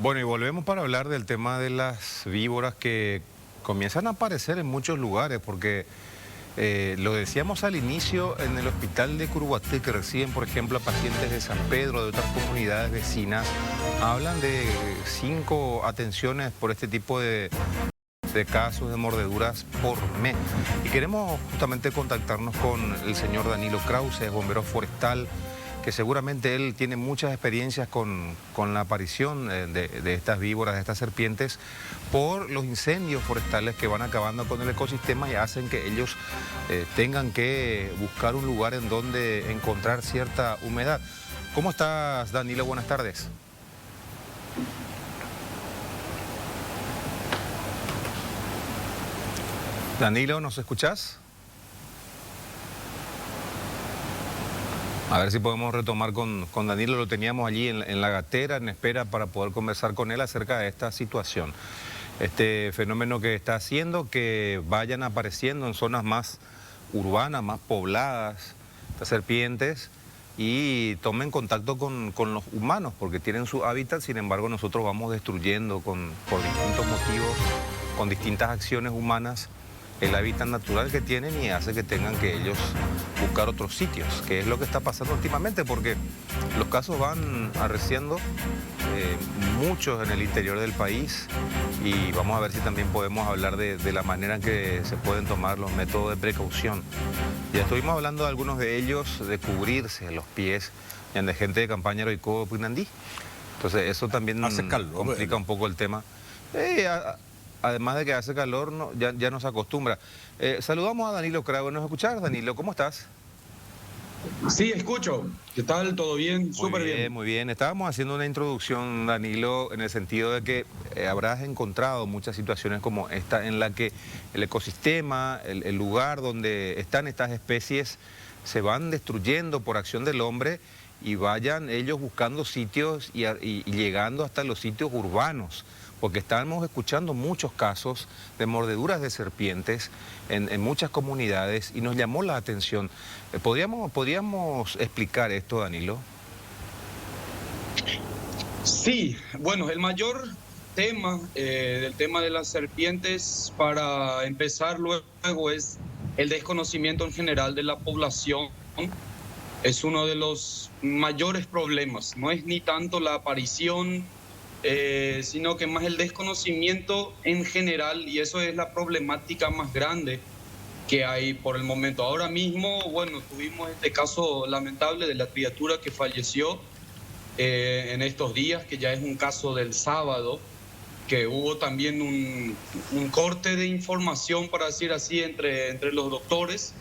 Bueno, y volvemos para hablar del tema de las víboras que comienzan a aparecer en muchos lugares, porque lo decíamos al inicio en el hospital de Curuguaté, que reciben, por ejemplo, a pacientes de San Pedro, de otras comunidades vecinas, hablan de 5 atenciones por este tipo de casos de mordeduras por mes. Y queremos justamente contactarnos con el señor Danilo Krause, es bombero forestal, que seguramente él tiene muchas experiencias con la aparición de estas víboras, de estas serpientes, por los incendios forestales que van acabando con el ecosistema y hacen que ellos tengan que buscar un lugar en donde encontrar cierta humedad. ¿Cómo estás, Danilo? Buenas tardes. Danilo, ¿nos escuchás? A ver si podemos retomar con Danilo, lo teníamos allí en la gatera, en espera para poder conversar con él acerca de esta situación. Este fenómeno que está haciendo que vayan apareciendo en zonas más urbanas, más pobladas, estas serpientes, y tomen contacto con los humanos, porque tienen su hábitat, sin embargo nosotros vamos destruyendo por distintos motivos, con distintas acciones humanas, el hábitat natural que tienen y hace que tengan que ellos buscar otros sitios, que es lo que está pasando últimamente, porque los casos van arreciando, muchos en el interior del país, y vamos a ver si también podemos hablar de la manera en que se pueden tomar los métodos de precaución. Ya estuvimos hablando de algunos de ellos, de cubrirse los pies, y de gente de campaña Roicó Pinandí. Entonces eso también hace calor, complica un poco el tema. Además de que hace calor, ya no se acostumbra. Saludamos a Danilo Krause. ¿Nos escuchás, Danilo? ¿Cómo estás? Sí, escucho. ¿Qué tal? ¿Todo bien? Súper bien. Muy bien. Estábamos haciendo una introducción, Danilo, en el sentido de que habrás encontrado muchas situaciones como esta en la que el ecosistema, el lugar donde están estas especies, se van destruyendo por acción del hombre y vayan ellos buscando sitios y llegando hasta los sitios urbanos, porque estamos escuchando muchos casos de mordeduras de serpientes en muchas comunidades y nos llamó la atención. ¿Podríamos explicar esto, Danilo? Sí, bueno, el mayor tema del tema de las serpientes, para empezar luego, es el desconocimiento en general de la población. Es uno de los mayores problemas, no es ni tanto la aparición, sino que más el desconocimiento en general, y eso es la problemática más grande que hay por el momento. Ahora mismo, bueno, tuvimos este caso lamentable de la criatura que falleció en estos días, que ya es un caso del sábado, que hubo también un corte de información, para decir así, entre los doctores,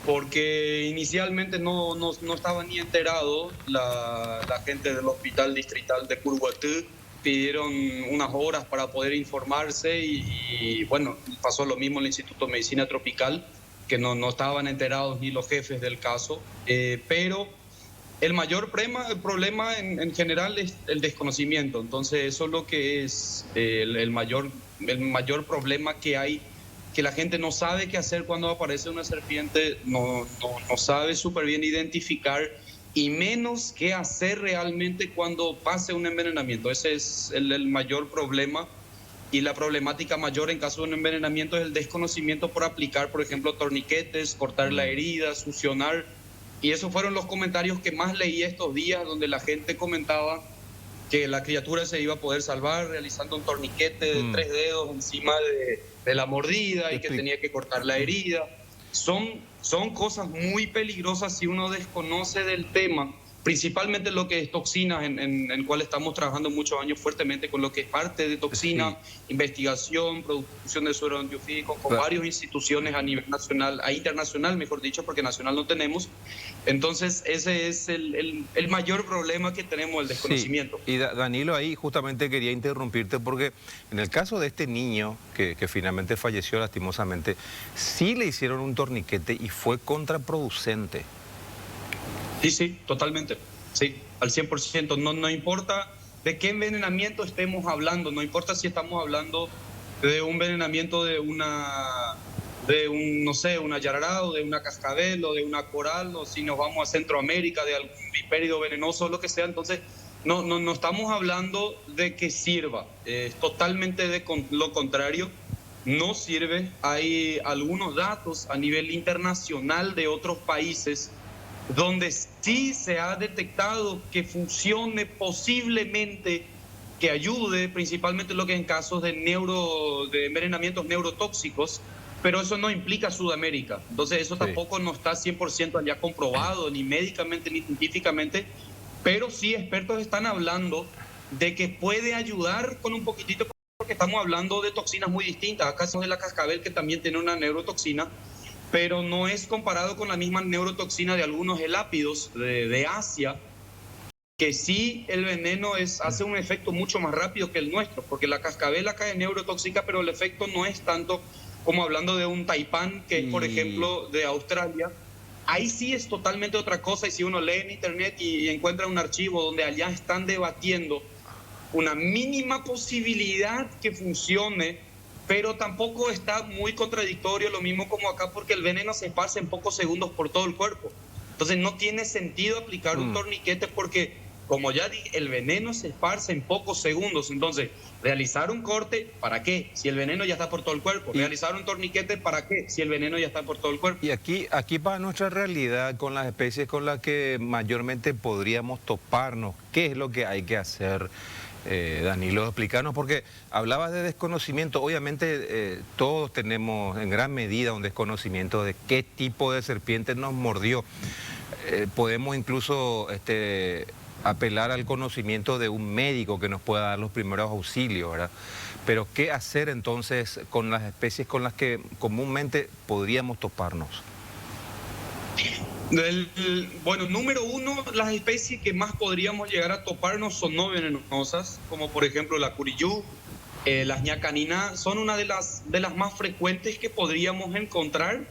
porque inicialmente no estaba ni enterado la gente del Hospital Distrital de Curuguaté. Pidieron unas horas para poder informarse y bueno, pasó lo mismo en el Instituto de Medicina Tropical, que no estaban enterados ni los jefes del caso, pero el mayor problema en general es el desconocimiento. Entonces eso es lo que es el mayor problema que hay, que la gente no sabe qué hacer cuando aparece una serpiente, no sabe súper bien identificar, y menos qué hacer realmente cuando pase un envenenamiento. Ese es el mayor problema, y la problemática mayor en caso de un envenenamiento es el desconocimiento por aplicar, por ejemplo, torniquetes, cortar la herida, succionar. Y esos fueron los comentarios que más leí estos días, donde la gente comentaba que la criatura se iba a poder salvar realizando un torniquete de 3 dedos encima de la mordida, y que tenía que cortar la herida. Son cosas muy peligrosas si uno desconoce del tema, principalmente lo que es toxinas, en el cual estamos trabajando muchos años fuertemente con lo que es parte de toxina, investigación, producción de suero antiofídico, con varias instituciones a nivel nacional, a internacional, mejor dicho, porque nacional no tenemos. Entonces ese es el mayor problema que tenemos, el desconocimiento. Sí. Y Danilo, ahí justamente quería interrumpirte, porque en el caso de este niño que finalmente falleció lastimosamente, sí le hicieron un torniquete y fue contraproducente. Sí, totalmente. Sí, al 100%. No importa de qué envenenamiento estemos hablando, no importa si estamos hablando de un envenenamiento no sé, una yarará, o de una cascabel, o de una coral, o si nos vamos a Centroamérica, de algún vipérido venenoso, lo que sea. Entonces, no estamos hablando de que sirva, es totalmente lo contrario, no sirve. Hay algunos datos a nivel internacional de otros países donde sí se ha detectado que funcione posiblemente, que ayude, principalmente lo que en casos de envenenamientos neurotóxicos, pero eso no implica Sudamérica. Entonces eso tampoco no está 100% allá comprobado, ni médicamente ni científicamente, pero sí expertos están hablando de que puede ayudar con un poquitito, porque estamos hablando de toxinas muy distintas. Acá son de la cascabel, que también tiene una neurotoxina, pero no es comparado con la misma neurotoxina de algunos elápidos de Asia, que sí el veneno hace un efecto mucho más rápido que el nuestro, porque la cascabel acá es neurotóxica, pero el efecto no es tanto como hablando de un taipán, que es, por ejemplo, de Australia. Ahí sí es totalmente otra cosa, y si uno lee en internet y encuentra un archivo donde allá están debatiendo una mínima posibilidad que funcione, pero tampoco está muy contradictorio, lo mismo como acá, porque el veneno se esparce en pocos segundos por todo el cuerpo. Entonces no tiene sentido aplicar un torniquete porque, como ya dije, el veneno se esparce en pocos segundos. Entonces, realizar un corte, ¿para qué? Si el veneno ya está por todo el cuerpo. Realizar un torniquete, ¿para qué? Si el veneno ya está por todo el cuerpo. Y aquí para nuestra realidad, con las especies con las que mayormente podríamos toparnos, ¿qué es lo que hay que hacer? Danilo, explícanos, porque hablabas de desconocimiento. Obviamente todos tenemos en gran medida un desconocimiento de qué tipo de serpiente nos mordió. Podemos incluso apelar al conocimiento de un médico que nos pueda dar los primeros auxilios, ¿verdad? Pero ¿qué hacer entonces con las especies con las que comúnmente podríamos toparnos? Bueno, número uno, las especies que más podríamos llegar a toparnos son no venenosas, como por ejemplo la curiyú, las ñacaniná, son una de las más frecuentes que podríamos encontrar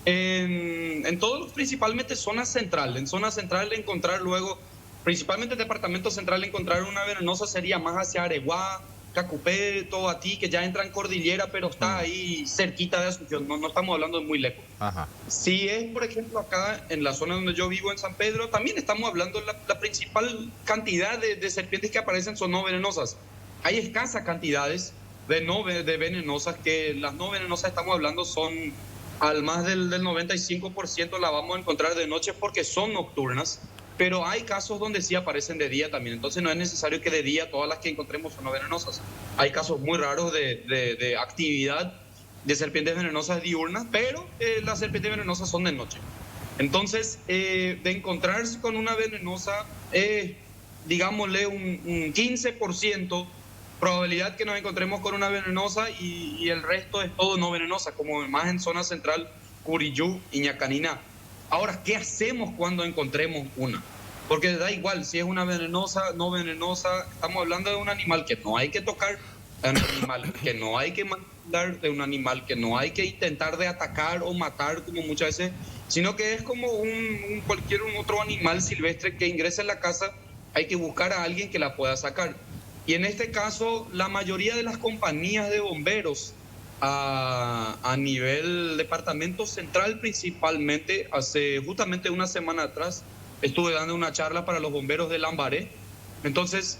en todos, principalmente zonas central. En zona central encontrar luego, principalmente departamento central, encontrar una venenosa sería más hacia Areguá, Cacupé, Tobatí, que ya entra en cordillera, pero está ahí cerquita de Asunción, no estamos hablando de muy lejos. Ajá. Si es, por ejemplo, acá en la zona donde yo vivo, en San Pedro, también estamos hablando de la principal cantidad de serpientes que aparecen son no venenosas. Hay escasas cantidades de venenosas, que las no venenosas estamos hablando son al más del 95% la vamos a encontrar de noche porque son nocturnas. Pero hay casos donde sí aparecen de día también, entonces no es necesario que de día todas las que encontremos son no venenosas. Hay casos muy raros de actividad de serpientes venenosas diurnas, pero las serpientes venenosas son de noche. Entonces, de encontrarse con una venenosa, digámosle un 15% probabilidad que nos encontremos con una venenosa, y el resto es todo no venenosa, como más en zona central, curiyú y ñacaniná. Ahora, ¿qué hacemos cuando encontremos una? Porque da igual si es una venenosa, no venenosa, estamos hablando de un animal que no hay que tocar, de un animal que no hay que manipular, de un animal que no hay que intentar de atacar o matar como muchas veces, sino que es como cualquier otro animal silvestre que ingresa en la casa, hay que buscar a alguien que la pueda sacar. Y en este caso, la mayoría de las compañías de bomberos a nivel departamento central principalmente, hace justamente una semana atrás estuve dando una charla para los bomberos de Lambaré. Entonces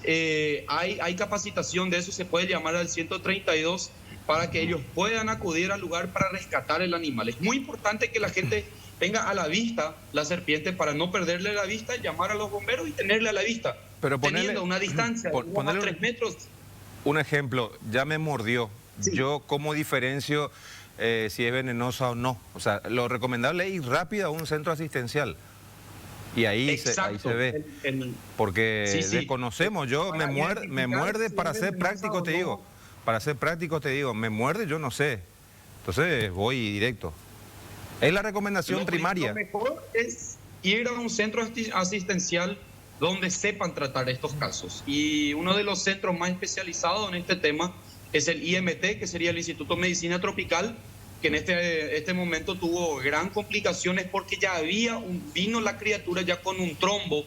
hay capacitación de eso, se puede llamar al 132 para que ellos puedan acudir al lugar para rescatar el animal. Es muy importante que la gente tenga a la vista la serpiente para no perderle la vista, llamar a los bomberos y tenerle a la vista, pero teniendo una distancia de unos 3 metros. Un ejemplo, ya me mordió. Sí. Yo, ¿cómo diferencio si es venenosa o no? O sea, lo recomendable es ir rápido a un centro asistencial. Y ahí se ve. Porque sí. desconocemos. Yo me muerde para ser práctico, te digo. Para ser práctico, te digo, me muerde, yo no sé. Entonces voy directo. Es la recomendación primaria. Lo mejor es ir a un centro asistencial donde sepan tratar estos casos. Y uno de los centros más especializados en este tema es el IMT, que sería el Instituto de Medicina Tropical, que en este momento tuvo gran complicaciones porque ya vino la criatura ya con un trombo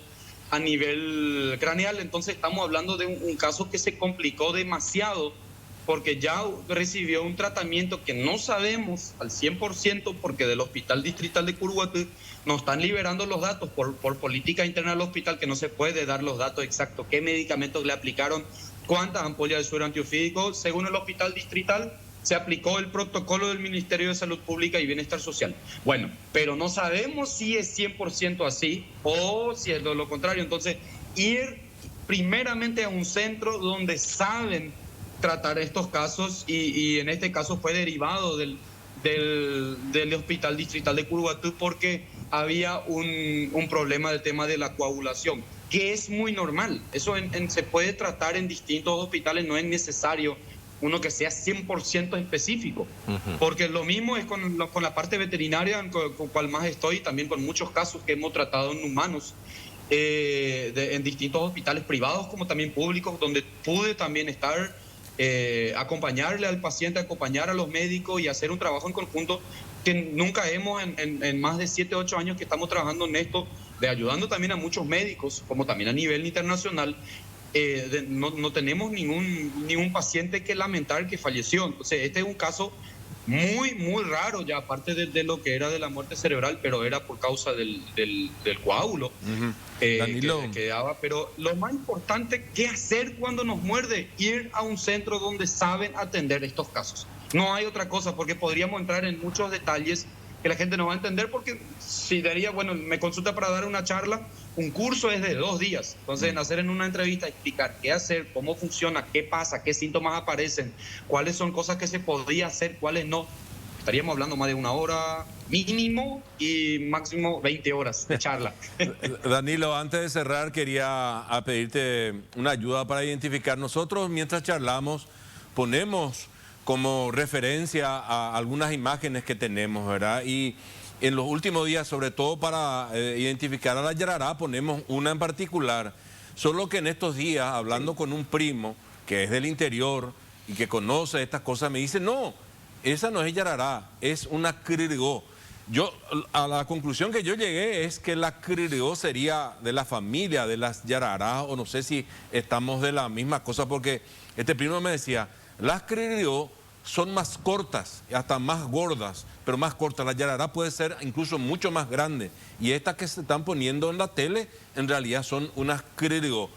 a nivel craneal. Entonces estamos hablando de un caso que se complicó demasiado porque ya recibió un tratamiento que no sabemos al 100%, porque del Hospital Distrital de Curuguatú nos están liberando los datos por política interna del hospital, que no se puede dar los datos exactos, qué medicamentos le aplicaron, cuántas ampollas de suero antiofídico. Según el Hospital Distrital, se aplicó el protocolo del Ministerio de Salud Pública y Bienestar Social. Bueno, pero no sabemos si es 100% así o si es lo contrario. Entonces, ir primeramente a un centro donde saben tratar estos casos, y en este caso fue derivado del Hospital Distrital de Curuguatú, porque había un problema del tema de la coagulación, que es muy normal. Eso se puede tratar en distintos hospitales, no es necesario uno que sea 100% específico, porque lo mismo es con la parte veterinaria, con cual más estoy, también con muchos casos que hemos tratado en humanos, en distintos hospitales privados como también públicos, donde pude también estar, acompañarle al paciente, acompañar a los médicos y hacer un trabajo en conjunto que nunca hemos, en más de 7, 8 años que estamos trabajando en esto, de ayudando también a muchos médicos, como también a nivel internacional. No tenemos ningún paciente que lamentar que falleció. Entonces, este es un caso muy, muy raro, ya aparte de lo que era de la muerte cerebral, pero era por causa del coágulo. Danilo. Que daba. Pero lo más importante, ¿qué hacer cuando nos muerde? Ir a un centro donde saben atender estos casos. No hay otra cosa, porque podríamos entrar en muchos detalles que la gente no va a entender, porque si daría, bueno, me consulta para dar una charla, un curso es de 2 días. Entonces, en hacer en una entrevista, explicar qué hacer, cómo funciona, qué pasa, qué síntomas aparecen, cuáles son cosas que se podría hacer, cuáles no, estaríamos hablando más de 1 hora mínimo y máximo 20 horas de charla. Danilo, antes de cerrar, quería pedirte una ayuda para identificar. Nosotros, mientras charlamos, ponemos como referencia a algunas imágenes que tenemos, ¿verdad? Y en los últimos días, sobre todo para identificar a la yarará, ponemos una en particular. Solo que en estos días, hablando con un primo que es del interior y que conoce estas cosas, me dice, no, esa no es yarará, es una cririgó. A la conclusión que yo llegué es que la cririgó sería de la familia de las yararás, o no sé si estamos de la misma cosa, porque este primo me decía, las cririgó son más cortas, hasta más gordas, pero más cortas. La yarará puede ser incluso mucho más grande. Y estas que se están poniendo en la tele, en realidad son unas cririgó.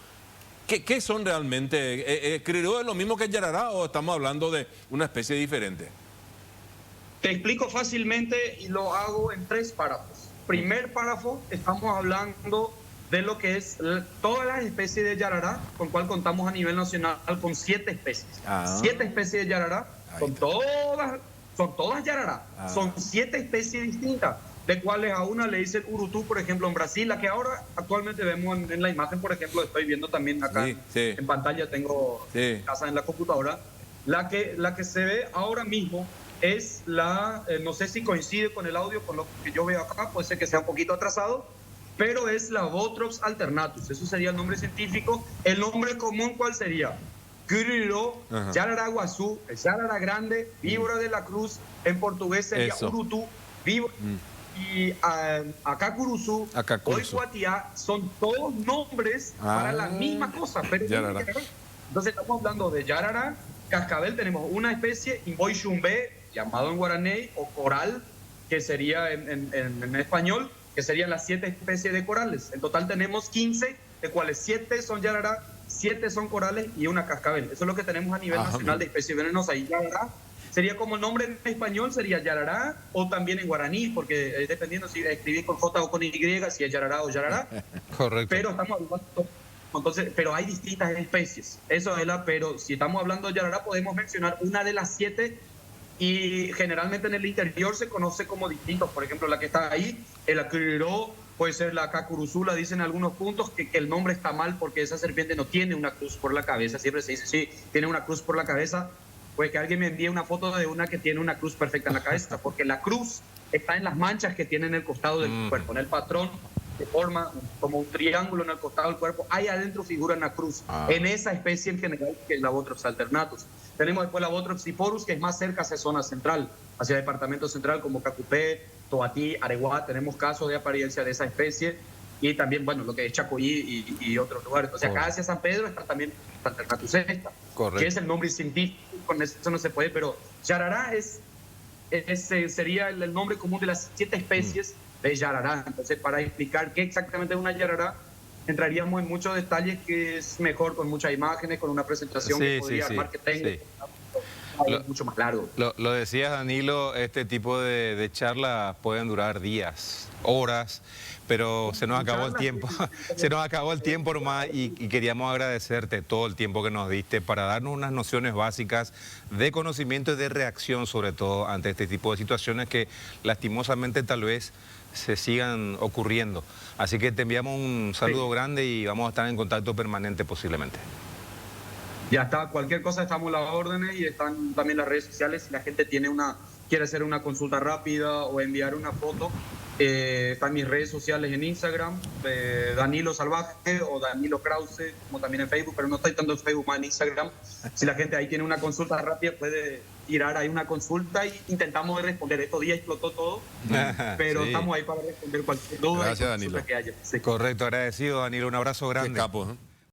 ¿Qué son realmente? ¿Cririgó es lo mismo que yarará o estamos hablando de una especie diferente? Te explico fácilmente y lo hago en 3 párrafos. Primer párrafo, estamos hablando de lo que es todas las especies de yarará, con cual contamos a nivel nacional con 7 especies. 7 especies de yarará, son todas yarará. Son 7 especies distintas, de cuales a una le dicen urutú, por ejemplo, en Brasil, la que ahora actualmente vemos en la imagen, por ejemplo, estoy viendo también acá en pantalla, tengo casa en la computadora. La que se ve ahora mismo es no sé si coincide con el audio, con lo que yo veo acá, puede ser que sea un poquito atrasado, pero es la Botrops alternatus, eso sería el nombre científico. El nombre común, ¿cuál sería? Cririgó, yarará guazú, yarará grande, víbora de la cruz, en portugués sería urutú, víbora, y acacuruzú, oicuatiá, son todos nombres para la misma cosa, pero entonces estamos hablando de yarará, cascabel, tenemos una especie, imboixumbé, llamado en guaraní, o coral, que sería en español, que serían las 7 especies de corales. En total tenemos 15, de cuales 7 son yarará, 7 son corales y una cascabel. Eso es lo que tenemos a nivel nacional de especies venenosas. Y yarará sería como el nombre en español, sería yarará, o también en guaraní, porque dependiendo si escribís con J o con Y, si es yarará o yarará. Correcto. Pero estamos hablando, entonces, pero hay distintas especies. Eso es pero si estamos hablando de yarará, podemos mencionar una de las 7, y generalmente en el interior se conoce como distintos. Por ejemplo, la que está ahí, el acriró, puede ser la cacuruzú, la dicen en algunos puntos que el nombre está mal porque esa serpiente no tiene una cruz por la cabeza. Siempre se dice, sí, tiene una cruz por la cabeza. Puede que alguien me envíe una foto de una que tiene una cruz perfecta en la cabeza, porque la cruz está en las manchas que tiene en el costado del cuerpo, en el patrón, de forma como un triángulo en el costado del cuerpo. Ahí adentro figura una cruz, en esa especie en general, que es la Botrops alternatus. Tenemos después la Botrops diporus, que es más cerca hacia zona central, hacia el departamento central, como Cacupé, Toatí, Areguá. Tenemos casos de apariencia de esa especie, y también, bueno, lo que es Chacoí y otros lugares. Entonces, acá hacia San Pedro está también alternatus esta, que es el nombre científico con eso no se puede, pero yarará sería el nombre común de las 7 especies de yarará. Entonces, para explicar qué exactamente es una yarará, entraríamos en muchos detalles que es mejor con muchas imágenes, con una presentación que podría armar que tenga. Mucho más largo. Lo decías, Danilo, este tipo de charlas pueden durar días, horas, pero se nos acabó el tiempo. Se nos acabó el tiempo nomás y queríamos agradecerte todo el tiempo que nos diste para darnos unas nociones básicas de conocimiento y de reacción, sobre todo ante este tipo de situaciones que lastimosamente tal vez se sigan ocurriendo. Así que te enviamos un saludo grande y vamos a estar en contacto permanente posiblemente. Ya está, cualquier cosa estamos a las órdenes y están también las redes sociales. Si la gente quiere hacer una consulta rápida o enviar una foto, están mis redes sociales en Instagram, Danilo Salvaje o Danilo Krause, como también en Facebook, pero no estoy tanto en Facebook, más en Instagram. Si la gente ahí tiene una consulta rápida, puede tirar ahí una consulta y intentamos responder. Estos días explotó todo, pero estamos ahí para responder cualquier duda. Gracias, Danilo. Que haya. Sí. Correcto, agradecido, Danilo. Un abrazo grande. Qué capo, ¿eh?